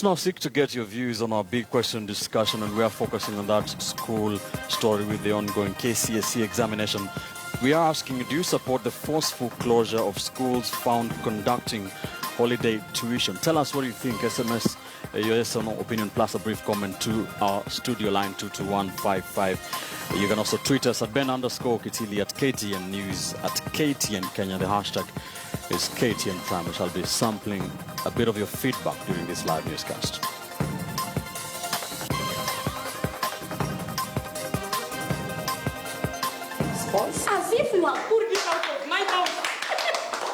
Let's now seek to get your views on our big question discussion, and we are focusing on that school story with the ongoing KCSE examination. We are asking, do you support the forceful closure of schools found conducting holiday tuition? Tell us what you think. SMS your yes or no opinion plus a brief comment to our studio line 22155. You can also tweet us at Ben_Kitili, at KTN News, at KTN Kenya. The hashtag is KTN Prime. We shall be sampling a bit of your feedback during this live newscast. As if you are putting it out of my mouth.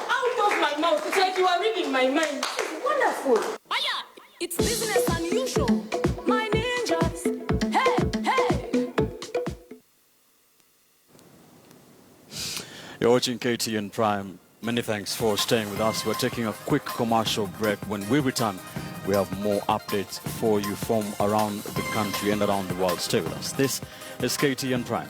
Out of my mouth. It's like you are reading my mind. It's wonderful. It's business unusual. My ninjas. Hey, hey. You're watching KTN Prime. Many thanks for staying with us. We're taking a quick commercial break. When we return, we have more updates for you from around the country and around the world. Stay with us. This is KTN Prime.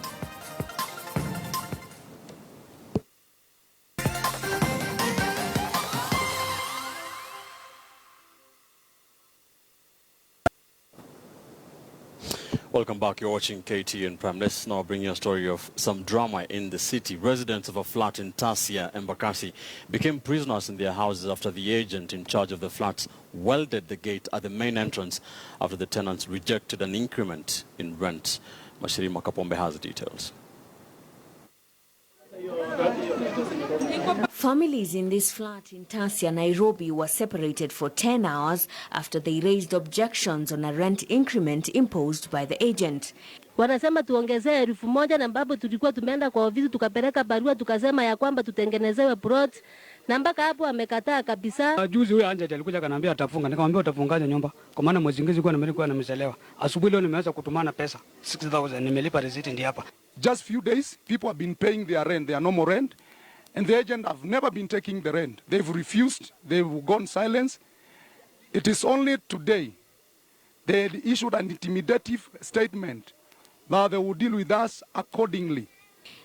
Welcome back. You're watching KTN Prime. Let's now bring you a story of some drama in the city. Residents of a flat in Tasia, Embakasi, became prisoners in their houses after the agent in charge of the flats welded the gate at the main entrance after the tenants rejected an increment in rent. Mashirima Kapombe has the details. Families in this flat in Tasia, Nairobi were separated for 10 hours after they raised objections on a rent increment imposed by the agent. Wanasema tuongezee 1,000 na ambapo tulikuwa tumeenda kwa ofisi tukapeleka barua tukasema ya kwamba tutengenezewe plot na mpaka hapo amekataa kabisa. Juzi huyo Angel alikuja kaniambia atafunga, nikamwambia utafungaje nyumba? Kwa maana mwezi ngine nilikuwa nimechelewa. Asubuhi leo nimeanza kutumana pesa 6,000, nimelipa receipt ndi hapa. Just few days people have been paying their rent, their normal rent, and the agent have never been taking the rent. They've refused, they've gone silent. It is only today they had issued an intimidative statement that they will deal with us accordingly.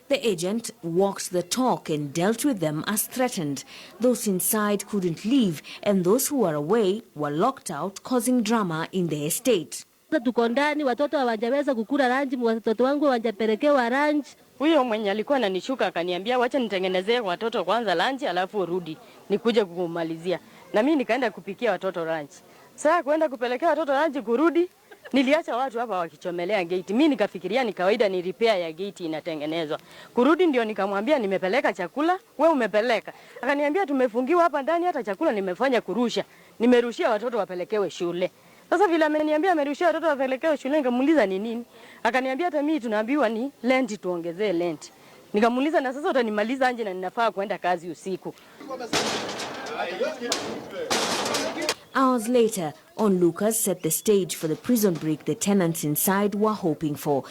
The agent walked the talk and dealt with them as threatened. Those inside couldn't leave, and those who were away were locked out, causing drama in the estate. Tuko ndani, watoto hawajaweza kukula lunch, watoto wangu hawajapelekewa lunch. Huyo mwenye alikuwa ananishuka akaniambia wacha nitengenezee watoto kwanza lunch alafu urudi nikuje kukumalizia. Na mimi nikaenda kupikia watoto lunch. Sasa kwenda kupelekea watoto lunch kurudi, niliacha watu hapa wakichomelea gate. Mimi nikafikiria ni kawaida ni repair ya gate inatengenezwa. Kurudi ndio nikamwambia nimepeleka chakula, wewe umepeleka. Akaniambia tumefungiwa hapa ndani hata chakula nimefanya kurusha. Nimerushia watoto wapelekewe shule. Sasa vile ameniambia amerushia watoto wapelekewe shule, nikamuuliza ni nini? Akaniambia hata mimi tunaambiwa ni rent tuongezee rent. Nikamuuliza na sasa utanimaliza anje na ninafaa kwenda kazi usiku. Hours later, onlookers set the stage for the prison break the tenants inside were hoping for.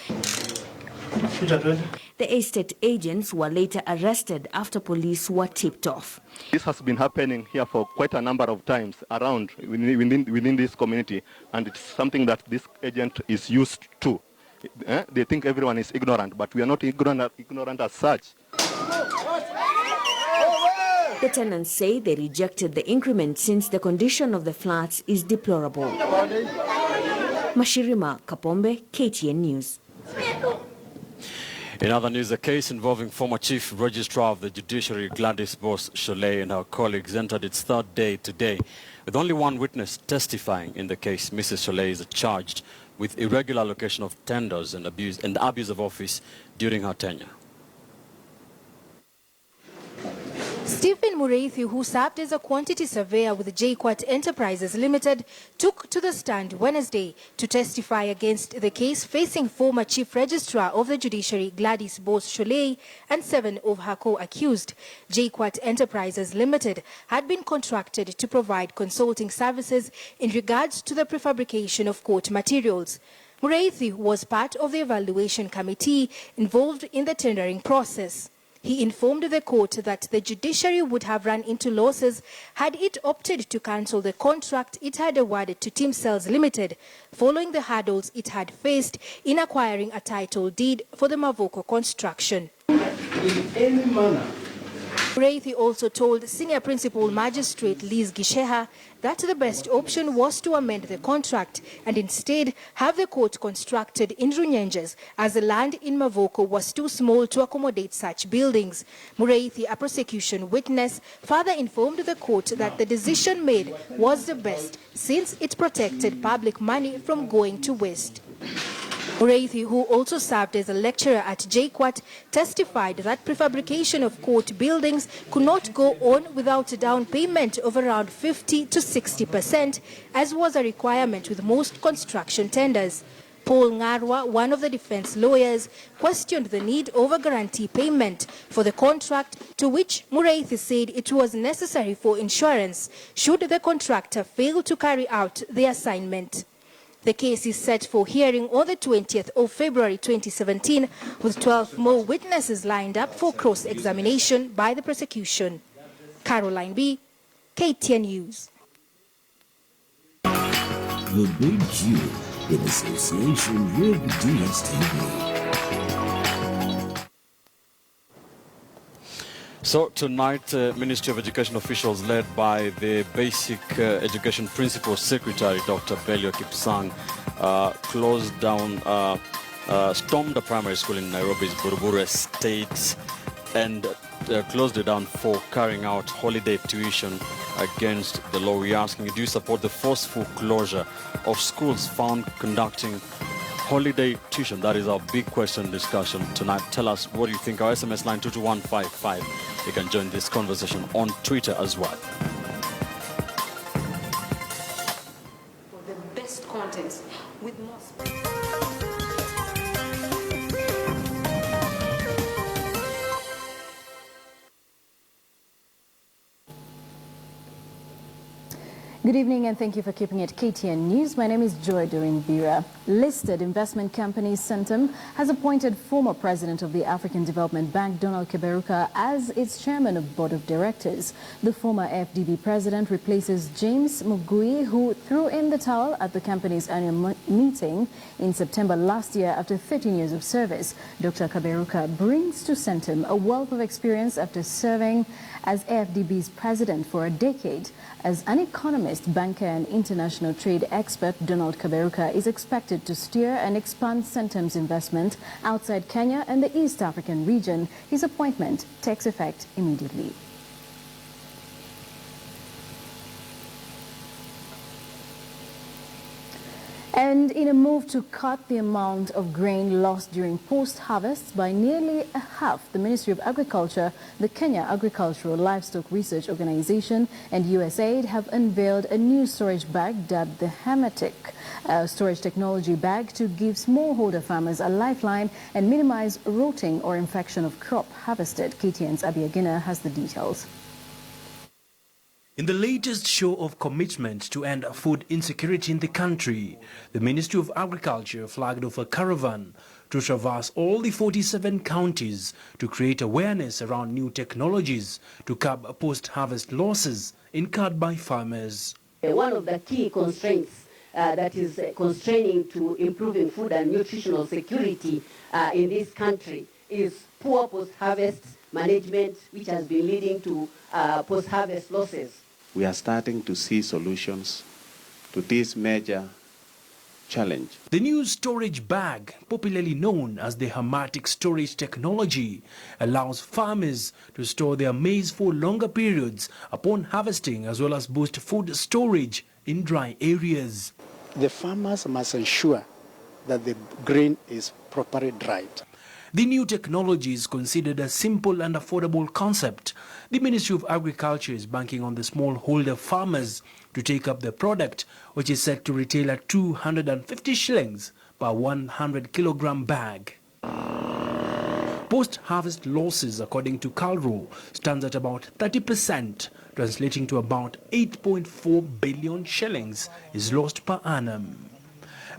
The estate agents were later arrested after police were tipped off. This has been happening here for quite a number of times around within this community, and it's something that this agent is used to. They think everyone is ignorant, but we are not ignorant as such. The tenants say they rejected the increment since the condition of the flats is deplorable. Mashirima Kapombe, KTN News. In other news, a case involving former Chief Registrar of the Judiciary Gladys Boss-Cholet and her colleagues entered its third day today. With only one witness testifying in the case, Mrs. Cholet is charged with irregular allocation of tenders and abuse of office during her tenure. Stephen Mureithi, who served as a quantity surveyor with JKT Enterprises Limited, took to the stand Wednesday to testify against the case facing former Chief Registrar of the Judiciary Gladys Boss-Cholet and 7 of her co-accused. JKT Enterprises Limited had been contracted to provide consulting services in regards to the prefabrication of court materials. Mureithi was part of the evaluation committee involved in the tendering process. He informed the court that the judiciary would have run into losses had it opted to cancel the contract it had awarded to Team Cells Limited, following the hurdles it had faced in acquiring a title deed for the Mavoko construction. In any manner, Mureithi also told Senior Principal Magistrate Liz Gisheha that the best option was to amend the contract and instead have the court constructed in Runyenjes, as the land in Mavoko was too small to accommodate such buildings. Mureithi, a prosecution witness, further informed the court that the decision made was the best since it protected public money from going to waste. Mureithi, who also served as a lecturer at JKUAT, testified that prefabrication of court buildings could not go on without a down payment of around 50 to 60%, as was a requirement with most construction tenders. Paul Ngarwa, one of the defense lawyers, questioned the need of a guarantee payment for the contract, to which Mureithi said it was necessary for insurance should the contractor fail to carry out the assignment. The case is set for hearing on the 20th of February 2017, with 12 more witnesses lined up for cross-examination by the prosecution. Caroline B., KTN News. The Big Q in association with DSTV. So tonight, Ministry of Education officials led by the Basic Education Principal Secretary, Dr. Belio Kipsang, closed down, stormed a primary school in Nairobi's Buruburu Estate and closed it down for carrying out holiday tuition against the law. We're asking you, do you support the forceful closure of schools found conducting holiday tuition? That is our big question discussion tonight. Tell us what you think. Our SMS line 22155. You can join this conversation on Twitter as well. For the best contents with more space. Good evening and thank you for keeping it KTN News. My name is Joy Doreen Bira. Listed investment company Centum has appointed former president of the African Development Bank, Donald Kaberuka, as its chairman of board of directors. The former FDB president replaces James Mugui, who threw in the towel at the company's annual meeting in September last year after 13 years of service. Dr. Kaberuka brings to Centum a wealth of experience after serving as AFDB's president for a decade. As an economist, banker and international trade expert, Donald Kaberuka is expected to steer and expand Centum's investment outside Kenya and the East African region. His appointment takes effect immediately. And in a move to cut the amount of grain lost during post-harvest by nearly a half, the Ministry of Agriculture, the Kenya Agricultural Livestock Research Organization and USAID have unveiled a new storage bag dubbed the Hematic storage technology bag to give smallholder farmers a lifeline and minimize rotting or infection of crop harvested. KTN's Abiagina has the details. In the latest show of commitment to end food insecurity in the country, the Ministry of Agriculture flagged off a caravan to traverse all the 47 counties to create awareness around new technologies to curb post-harvest losses incurred by farmers. One of the key constraints that is constraining to improving food and nutritional security in this country is poor post-harvest management, which has been leading to post-harvest losses. We are starting to see solutions to this major challenge. The new storage bag, popularly known as the Hematic storage technology, allows farmers to store their maize for longer periods upon harvesting, as well as boost food storage in dry areas. The farmers must ensure that the grain is properly dried. The new technology is considered a simple and affordable concept. The Ministry of Agriculture is banking on the smallholder farmers to take up the product, which is set to retail at 250 shillings per 100 kilogram bag. Post-harvest losses, according to Calro, stands at about 30%, translating to about 8.4 billion shillings is lost per annum.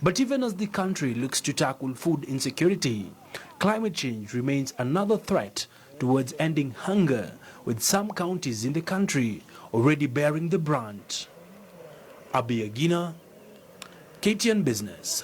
But even as the country looks to tackle food insecurity, climate change remains another threat towards ending hunger, with some counties in the country already bearing the brunt. Abiagina, KTN Business.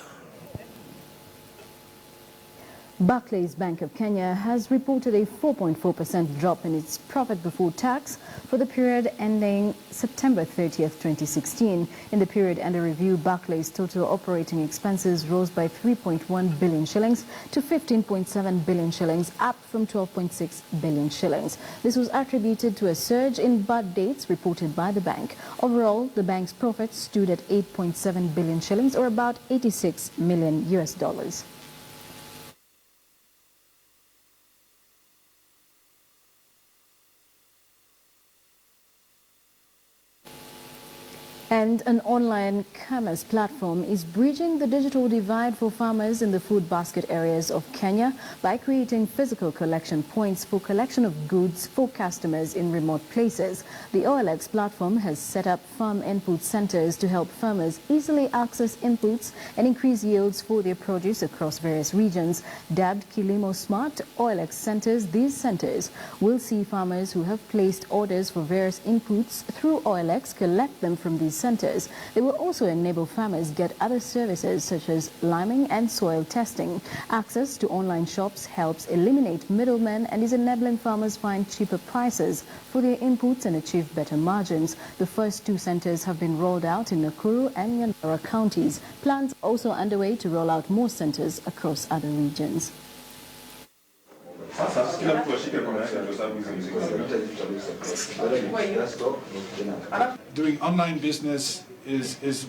Barclays Bank of Kenya has reported a 4.4% drop in its profit before tax for the period ending September 30th, 2016. In the period under review, Barclays' total operating expenses rose by 3.1 billion shillings to 15.7 billion shillings, up from 12.6 billion shillings. This was attributed to a surge in bad dates reported by the bank. Overall, the bank's profits stood at 8.7 billion shillings, or about $86 million US. And an online commerce platform is bridging the digital divide for farmers in the food basket areas of Kenya by creating physical collection points for collection of goods for customers in remote places. The OLX platform has set up farm input centers to help farmers easily access inputs and increase yields for their produce across various regions. Dubbed Kilimo Smart OLX centers, these centers will see farmers who have placed orders for various inputs through OLX collect them from these centers. They will also enable farmers get other services such as liming and soil testing. Access to online shops helps eliminate middlemen and is enabling farmers find cheaper prices for their inputs and achieve better margins. The first two centers have been rolled out in Nakuru and Nyandera counties. Plans also underway to roll out more centers across other regions. Doing online business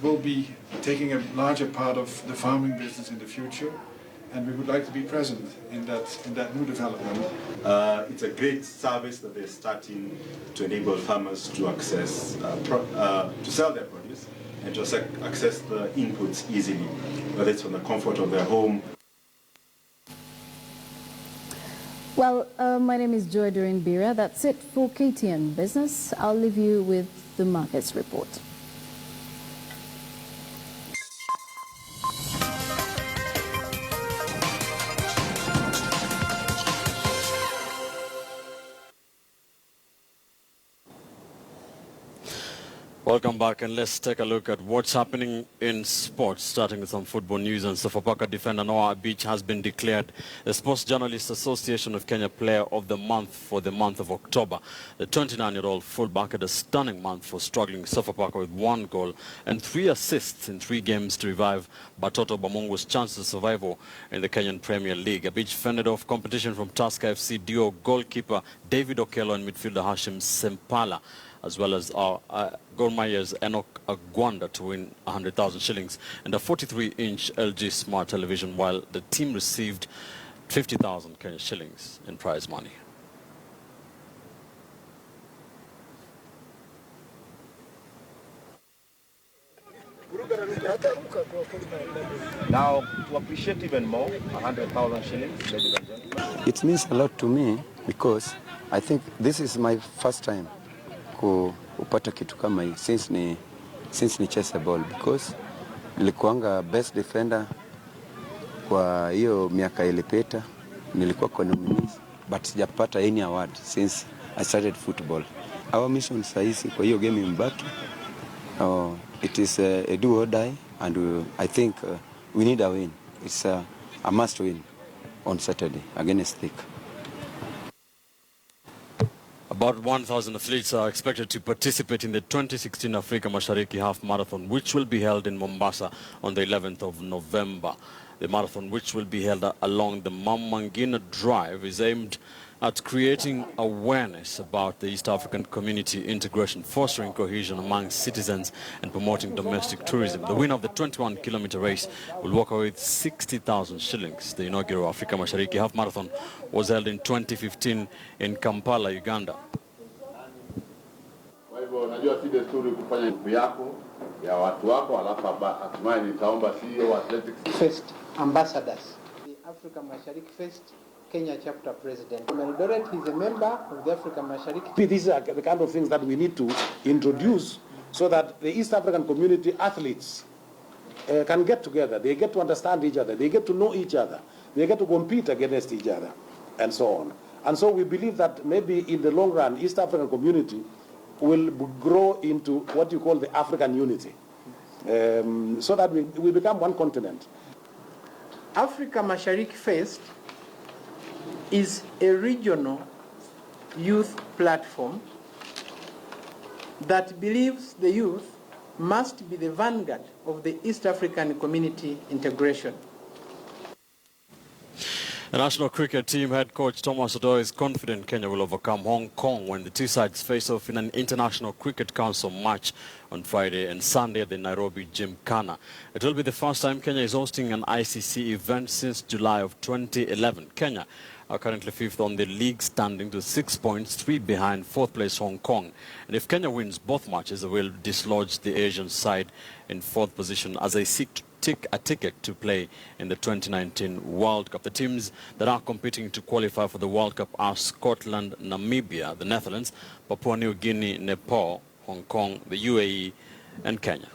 will be taking a larger part of the farming business in the future, and we would like to be present in that new development. It's a great service that they're starting to enable farmers to access, to sell their produce and to access the inputs easily, whether it's from the comfort of their home. Well, my name is Joy Bira. That's it for KTN Business. I'll leave you with the markets report. Welcome back, and let's take a look at what's happening in sports, starting with some football news. And Sofapaka defender Noah Beach has been declared the Sports Journalists Association of Kenya Player of the Month for the month of October. The 29-year-old fullback had a stunning month for struggling Sofapaka with 1 goal and 3 assists in 3 games to revive Batoto Bamungu's chances of survival in the Kenyan Premier League. Beach fended off competition from Tusker FC duo goalkeeper David Okello and midfielder Hashim Sempala, as well as Gor Mahia's Enoch Agwanda, to win 100,000 shillings and a 43-inch LG Smart television, while the team received 50,000 Kenya shillings in prize money. Now, to appreciate even more, 100,000 shillings, ladies and gentlemen. It means a lot to me because I think this is my first time kupata kitu kama hii since ni chase ball, because nilikuanga best defender kwa hiyo miaka ilipita, nilikuwa kwa nominees but sijapata any award since I started football. Our mission saisi kwa hiyo game imbaki. It is a do or die, and I think we need a win. It's a must win on Saturday against Thick. About 1,000 athletes are expected to participate in the 2016 Africa Mashariki Half Marathon, which will be held in Mombasa on the 11th of November. The marathon, which will be held along the Mamangina Drive, is aimed at creating awareness about the East African community integration, fostering cohesion among citizens and promoting domestic tourism. The winner of the 21-kilometer race will walk away with 60,000 shillings. The inaugural Africa Mashariki Half Marathon was held in 2015 in Kampala, Uganda. Kwa hivyo najua si desturi kufanya yako ya watu wako, alafu hatimaye nitaomba CEO Athletics First ambassadors, the Africa Mashariki Fest Kenya chapter president. Eldoret, he's a member of the Africa Mashariki. These are the kind of things that we need to introduce so that the East African community athletes can get together. They get to understand each other. They get to know each other. They get to compete against each other, and so on. And so we believe that maybe in the long run, East African community will grow into what you call the African unity, so that we become one continent. Africa Mashariki Fest is a regional youth platform that believes the youth must be the vanguard of the East African community integration. The national cricket team head coach Thomas Odoi is confident Kenya will overcome Hong Kong when the two sides face off in an International Cricket Council match on Friday and Sunday at the Nairobi Gymkhana. It will be the first time Kenya is hosting an ICC event since July of 2011. Kenya are currently fifth on the league standing to 6 points, 3 behind fourth place Hong Kong. And if Kenya wins both matches, they will dislodge the Asian side in fourth position as they seek to take a ticket to play in the 2019 World Cup. The teams that are competing to qualify for the World Cup are Scotland, Namibia, the Netherlands, Papua New Guinea, Nepal, Hong Kong, the UAE, and Kenya.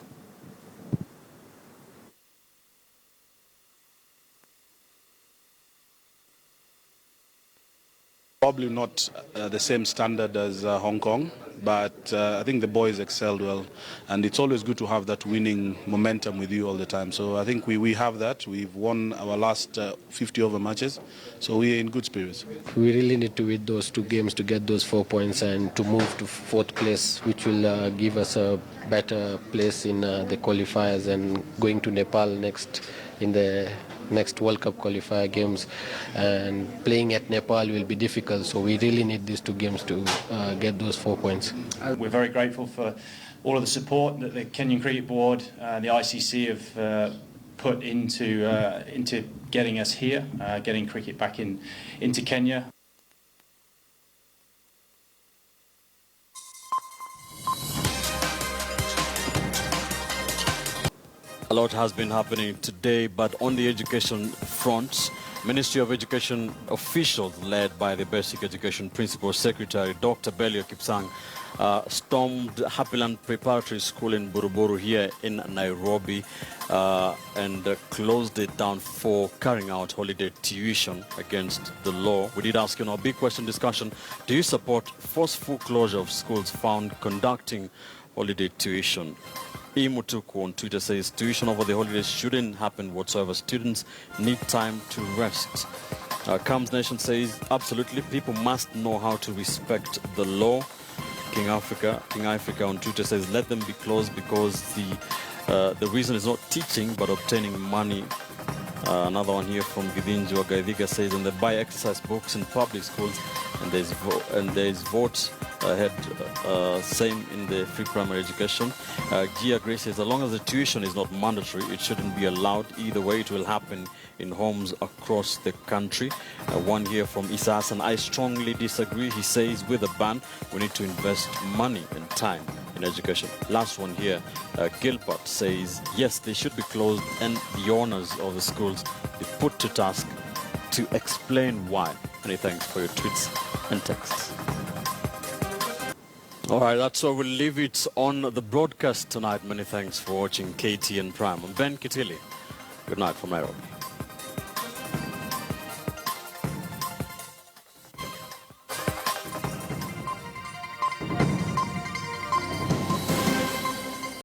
Probably not the same standard as Hong Kong, but I think the boys excelled well, and it's always good to have that winning momentum with you all the time. So I think we have that. We've won our last 50 over matches, so we're in good spirits. We really need to win those 2 games to get those 4 points and to move to 4th place, which will give us a better place in the qualifiers and going to Nepal next in the next World Cup qualifier games, and playing at Nepal will be difficult, so we really need these 2 games to get those 4 points. We're very grateful for all of the support that the Kenyan Cricket Board and the ICC have put into getting us here, getting cricket back into Kenya. A lot has been happening today, but on the education front, Ministry of Education officials led by the Basic Education Principal Secretary Dr. Belio Kipsang stormed Happyland Preparatory School in Buruburu here in Nairobi and closed it down for carrying out holiday tuition against the law. We did ask you in our big question discussion, do you support forceful closure of schools found conducting holiday tuition? Imutuku on Twitter says tuition over the holidays shouldn't happen whatsoever. Students need time to rest. Comes Nation says absolutely, people must know how to respect the law. King Africa on Twitter says let them be closed because the reason is not teaching but obtaining money. Another one here from Gidinju Gaidhiga says, and they buy exercise books in public schools, and there's vote ahead, same in the free primary education. Gia Grace says, as long as the tuition is not mandatory, it shouldn't be allowed. Either way, it will happen in homes across the country. One here from Isa Hassan, I strongly disagree. He says, with a ban, we need to invest money and time in education. Last one here, Gilbert says, yes, they should be closed and the owners of the schools be put to task to explain why. Many thanks for your tweets and texts. All right, that's where we'll leave it on the broadcast tonight. Many thanks for watching KTN Prime. I'm Ben Kitili. Good night from Nairobi.